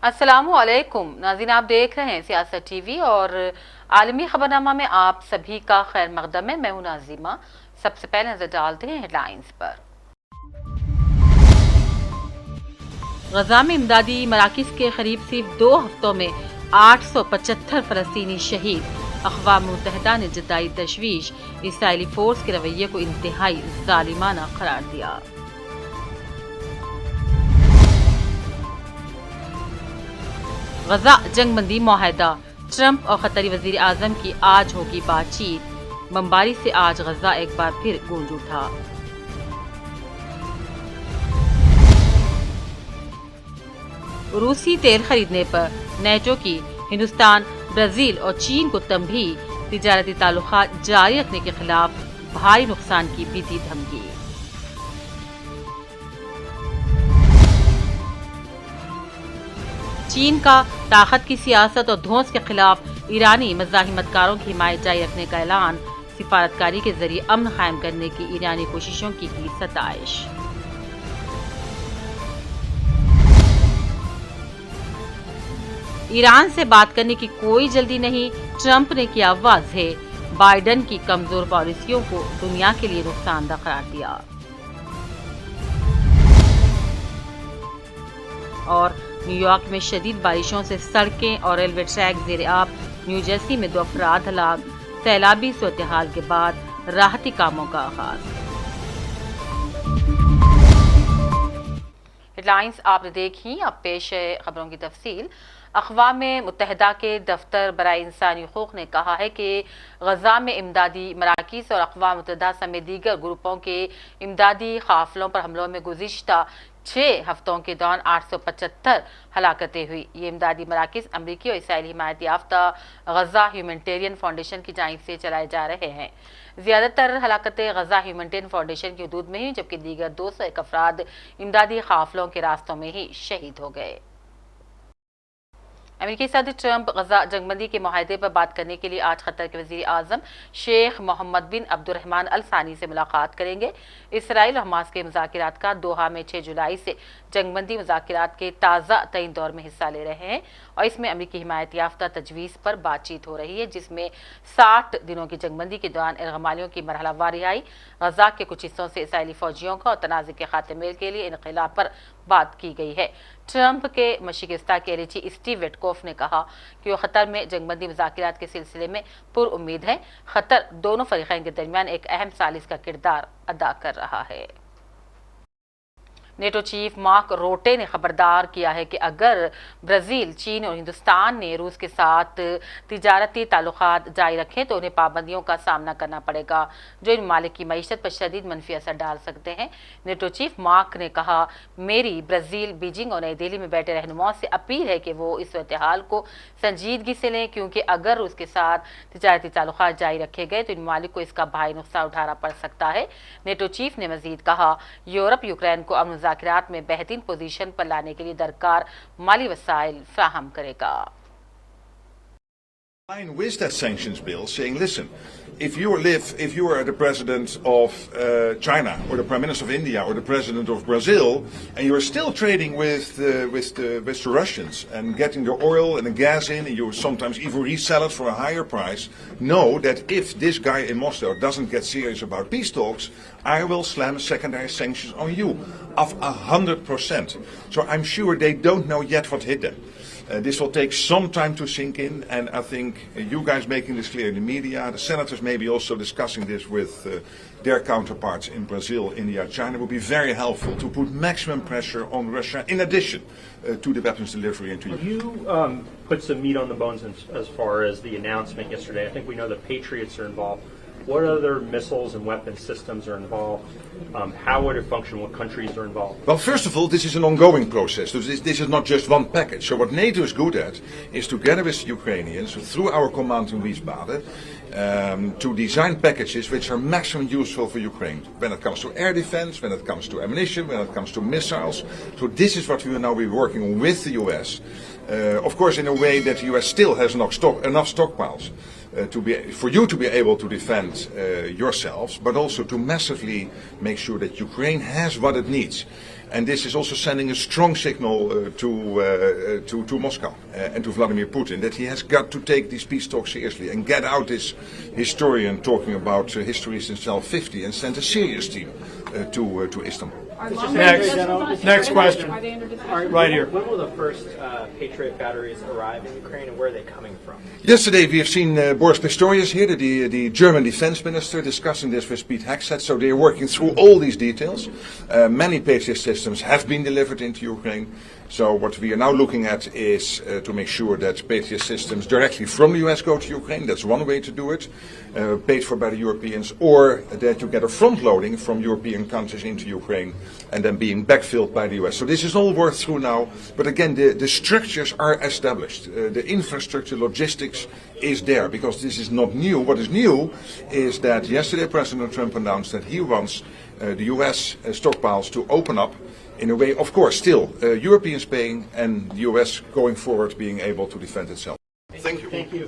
السلام علیکم ناظرین، آپ دیکھ رہے ہیں سیاست ٹی وی اور عالمی خبرنامہ میں آپ سبھی کا خیر مقدم ہے۔ میں ہوں ناظمہ۔ سب سے پہلے نظر ڈالتے ہیں ہیڈ لائنز پر۔ غزہ میں امدادی مراکز کے قریب صرف 2 ہفتوں میں 875 فلسطینی شہید۔ اقوام متحدہ نے جتائی تشویش، اسرائیلی فورس کے رویے کو انتہائی ظالمانہ قرار دیا۔ غزہ جنگ بندی معاہدہ، ٹرمپ اور قطری وزیر اعظم کی آج ہوگی بات چیت۔ بمباری سے آج غزہ ایک بار پھر گونج اٹھا۔ روسی تیل خریدنے پر نیٹو کی ہندوستان، برازیل اور چین کو تنبیہ، تجارتی تعلقات جاری رکھنے کے خلاف بھاری نقصان کی بھی دی دھمکی۔ چین کا طاقت کی سیاست اور دھونس کے خلاف ایرانی مزاحمت کاروں کی حمایت جاری رکھنے کا اعلان۔ سفارتکاری کے ذریعے امن قائم کرنے کی ایرانی کوششوں کی ستائش۔ ایران سے بات کرنے کی کوئی جلدی نہیں، ٹرمپ نے کیا واضح۔ بائیڈن کی کمزور پالیسیوں کو دنیا کے لیے نقصان دہ قرار دیا۔ اور نیو یارک میں شدید بارشوں سے سڑکیں اور ریلوے ٹریک زیر آب۔ نیو جرسی میں 2 افراد ہلاک۔ سیلابی صورتحال کے بعد راحتی کاموں کا آغاز۔ ہیڈ لائنز آپ نے دیکھی، اب پیش ہے خبروں کی تفصیل۔ اقوام متحدہ کے دفتر برائے انسانی حقوق نے کہا ہے کہ غزہ میں امدادی مراکز اور اقوام متحدہ سمیت دیگر گروپوں کے امدادی قافلوں پر حملوں میں گزشتہ 6 ہفتوں کے دوران 875 ہلاکتیں ہوئی۔ یہ امدادی مراکز امریکی اور اسرائیلی حمایت یافتہ غزہ ہیومینٹیرین فاؤنڈیشن کی جانب سے چلائے جا رہے ہیں۔ زیادہ تر ہلاکتیں غزہ ہیومینٹیرین فاؤنڈیشن کی حدود میں ہوئی، جبکہ دیگر 201 افراد امدادی قافلوں کے راستوں میں ہی شہید ہو گئے۔ امریکی صدر ٹرمپ غزہ جنگ بندی کے معاہدے پر بات کرنے کے لیے آج قطر کے وزیر اعظم شیخ محمد بن عبد الرحمن ال ثانی سے ملاقات کریں گے۔ اسرائیل اور حماس کے مذاکرات کا دوحہ میں 6 جولائی سے جنگ بندی مذاکرات کے تازہ ترین دور میں حصہ لے رہے ہیں اور اس میں امریکی حمایت یافتہ تجویز پر بات چیت ہو رہی ہے، جس میں 60 دنوں کی جنگ بندی کے دوران یرغمالیوں کی مرحلہ وار رہائی، غزہ کے کچھ حصوں سے اسرائیلی فوجیوں کا اور تنازع کے خاتمے کے لیے انخلا پر بات کی گئی ہے۔ ٹرمپ کے مشرقی وسطیٰ کے ایلچی اسٹیو وٹکوف نے کہا کہ وہ قطر میں جنگ بندی مذاکرات کے سلسلے میں پر امید ہیں۔ قطر دونوں فریقین کے درمیان ایک اہم ثالث کا کردار ادا کر رہا ہے۔ نیٹو چیف مارک روٹے نے خبردار کیا ہے کہ اگر برازیل، چین اور ہندوستان نے روس کے ساتھ تجارتی تعلقات جاری رکھیں تو انہیں پابندیوں کا سامنا کرنا پڑے گا جو ان ممالک کی معیشت پر شدید منفی اثر ڈال سکتے ہیں۔ نیٹو چیف مارک نے کہا، میری برازیل، بیجنگ اور نئی دہلی میں بیٹھے رہنماؤں سے اپیل ہے کہ وہ اس صورتحال کو سنجیدگی سے لیں، کیونکہ اگر روس کے ساتھ تجارتی تعلقات جاری رکھے گئے تو ان ممالک کو اس کا بھاری نقصان اٹھانا پڑ سکتا ہے۔ نیٹو چیف نے مزید کہا، یورپ یوکرین کو امن مذاکرات میں بہترین پوزیشن پر لانے کے لیے درکار مالی وسائل فراہم کرے گا۔ With that sanctions bill, saying, listen, if you are the president of China or the prime minister of India or the president of Brazil, and you are still trading with the Russians and getting the oil and the gas in, and you sometimes even resell it for a higher price, know that if this guy in Moscow doesn't get serious about peace talks, I will slam secondary sanctions on you of 100%. So I'm sure they don't know yet what hit them. This will take some time to sink in, and I think you guys making this clear in the media, the senators maybe also discussing this with their counterparts in Brazil, India, China, would be very helpful to put maximum pressure on Russia in addition to the weapons delivery into Ukraine. You put some meat on the bones as far as the announcement yesterday. I think we know the Patriots are involved. What other missiles and weapon systems are involved? How would it function? What countries are involved? Well, first of all, this is an ongoing process. So this is not just one package. So what NATO is good at is, together with the Ukrainians, through our command in Wiesbaden, to design packages which are maximum useful for Ukraine when it comes to air defense, when it comes to ammunition, when it comes to missiles. So this is what we will now be working on with the US. Of course, in a way that the US still has enough stockpiles. for you to be able to defend yourselves, but also to massively make sure that Ukraine has what it needs. And this is also sending a strong signal to Moscow and to Vladimir Putin that he has got to take these peace talks seriously and get out this historian talking about history since 1250 and send a serious team to Istanbul. Next question. Right here. When will the first Patriot batteries arrive in Ukraine, and where are they coming from? Yesterday we have seen Boris Pistorius here, the German defense minister, discussing this with Pete Hegseth, so they are working through all these details. Many Patriot systems have been delivered into Ukraine. So what we are now looking at is to make sure that Patriot systems directly from the US go to Ukraine. That's one way to do it, paid for by the Europeans, or that you get a front loading from European countries into Ukraine and then being backfilled by the US. So this is all worked through now. But again, the structures are established. The infrastructure, logistics is there because this is not new. What is new is that yesterday President Trump announced that he wants the US stockpiles to open up in a way, of course, still Europeans paying and the US going forward being able to defend itself. Thank you. Thank you.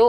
2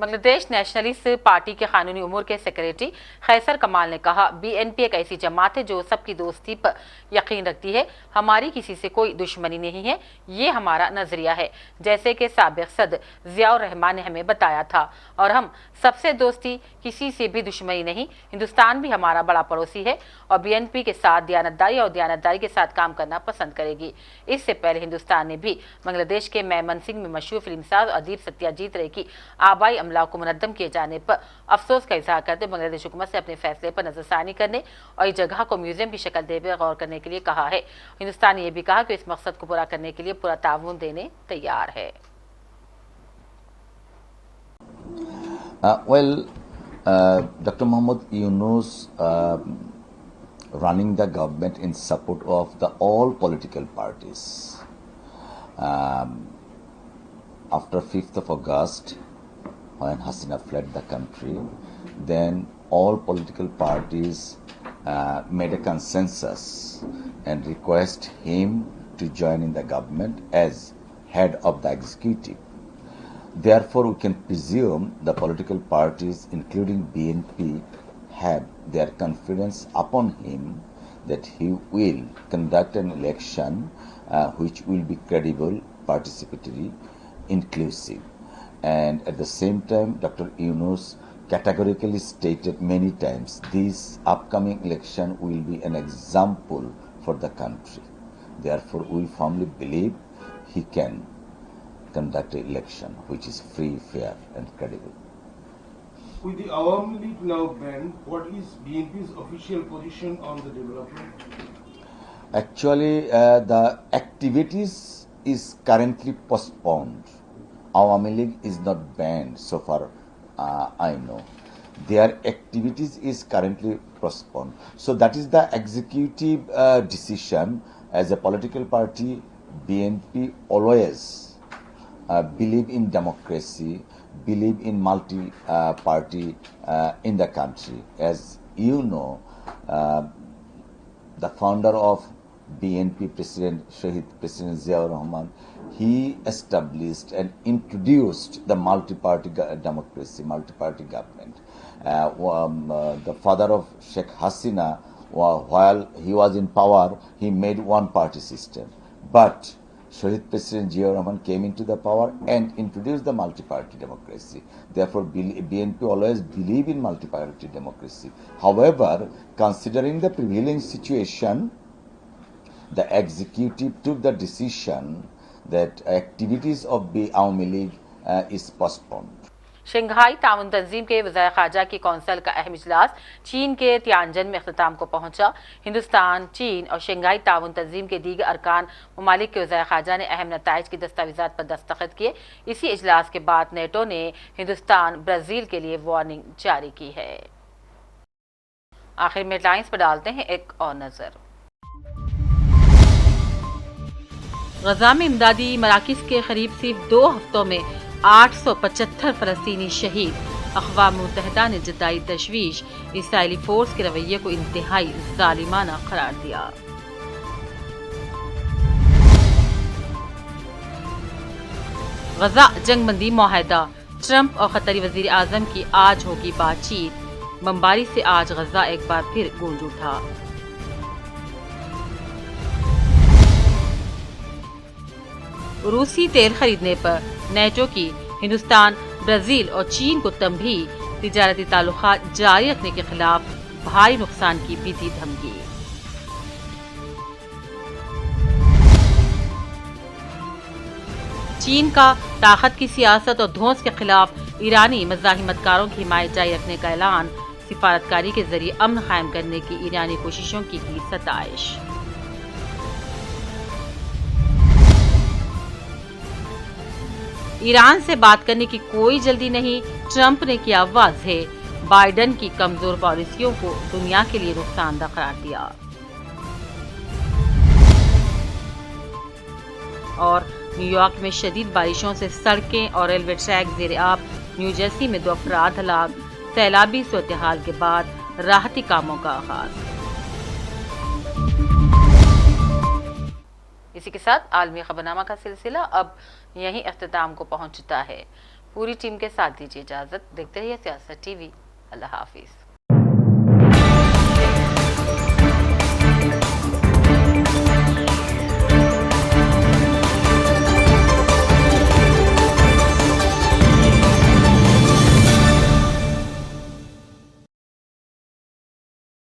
بنگلہ دیش nationalist party کے قانونی امور کے secretary خیسر کمال نے کہا be N P ایک ایسی جماعت ہے جو سب کی دوستی پر یقین رکھتی ہے. ہماری کسی سے کوئی دشمنی نہیں ہے, یہ ہمارا نظریہ ہے, جیسے کہ سابق صدر ضیاء الرحمان نے ہمیں بتایا تھا, اور ہم سب سے دوستی, کسی سے بھی دشمنی نہیں. ہندوستان بھی ہمارا بڑا پڑوسی ہے اور بی این پی کے ساتھ دیانتداری کے ساتھ کام کرنا پسند کرے گی. اس سے پہلے ہندوستان نے بھی بنگلہ دیش کے میمن سنگھ میں مشہور فلم ساز اور ادیب ستیہ جیت رے کی آبائی املاک کو منہدم کیے جانے پر افسوس کا اظہار کرتے بنگلہ دیش حکومت سے اپنے فیصلے پر نظر ثانی کرنے اور اس جگہ کو میوزیم کی شکل دے غور کرنے کے لیے کہا ہے. ہندوستان نے یہ بھی کہا کہ اس مقصد کو پورا کرنے کے لیے پورا تعاون دینے تیار ہے. Dr. Muhammad Yunus running the government in support of all political parties. After 5th of August, when Hasina fled the country, then all political parties made a consensus and request him to join in the government as head of the executive. Therefore, we can presume the political parties, including BNP, have their confidence upon him that he will conduct an election which will be credible, participatory, inclusive. And at the same time, Dr. Yunus categorically stated many times this upcoming election will be an example for the country. Therefore, we firmly believe he can conduct an election which is free, fair and credible. With the Awami League now banned, what is BNP's official position on the development? Actually, the activities is currently postponed. Awami League is not banned so far I know. Their activities is currently postponed. So that is the executive decision. As a political party, BNP always believe in democracy, believe in multi-party in the country. As you know, the founder of BNP, Shahid President Ziaur Rahman, he established and introduced the multi-party democracy, multi-party government. The father of Sheikh Hasina, while he was in power, he made one-party system. But Shahid President Ziaur Rahman came into the power and introduced the multi-party democracy. Therefore, BNP always believe in multi-party democracy. However, considering the prevailing situation, the executive took the decision that activities of the Awami League is postponed. Shanghai تعاون تنظیم کے وزرائے خارجہ کی council کا اہم اجلاس چین کے تیانجن میں اختتام کو پہنچا. ہندوستان، چین اور شنگھائی تعاون تنظیم کے دیگر ارکان ممالک کے وزرائے خارجہ نے اہم نتائج کی دستاویزات پر دستخط کیے. اسی اجلاس کے بعد نیٹو نے ہندوستان برازیل کے لیے وارننگ جاری کی ہے. آخر میں ہیڈ لائنز پر ڈالتے ہیں ایک اور نظر. غزہ میں امدادی مراکز کے قریب صرف 2 ہفتوں میں 875 فلسطینی شہید. اقوام متحدہ نے جتائی تشویش. اسرائیلی فورس کے رویے کو انتہائی ظالمانہ قرار دیا. غزہ جنگ بندی معاہدہ. ٹرمپ اور قطری وزیر اعظم کی آج ہوگی بات چیت. بمباری سے آج غزہ ایک بار پھر گونج اٹھا. روسی تیل خریدنے پر نیٹو کی ہندوستان، برازیل اور چین کو تنبیہ. تجارتی تعلقات جاری رکھنے کے خلاف بھاری نقصان کی بھی دی دھمکی. چین کا طاقت کی سیاست اور دھونس کے خلاف ایرانی مزاحمت کاروں کی حمایت جاری رکھنے کا اعلان. سفارتکاری کے ذریعے امن قائم کرنے کی ایرانی کوششوں کی ستائش. ایران سے بات کرنے کی کوئی جلدی نہیں. ٹرمپ نے کیا واضح. بائیڈن کی کمزور پالیسیوں کو دنیا کے لیے نقصان دہ قرار دیا. اور نیو یارک میں شدید بارشوں سے سڑکیں اور ریلوے ٹریک زیر آب. نیو جرسی میں 2 افراد ہلاک. سیلابی صورتحال کے بعد راحتی کاموں کا آغاز. اسی کے ساتھ عالمی خبرنامہ کا سلسلہ اب یہیں اختتام کو پہنچتا ہے. پوری ٹیم کے ساتھ دیجیے اجازت. دیکھتے رہیے سیاست ٹی وی. اللہ حافظ.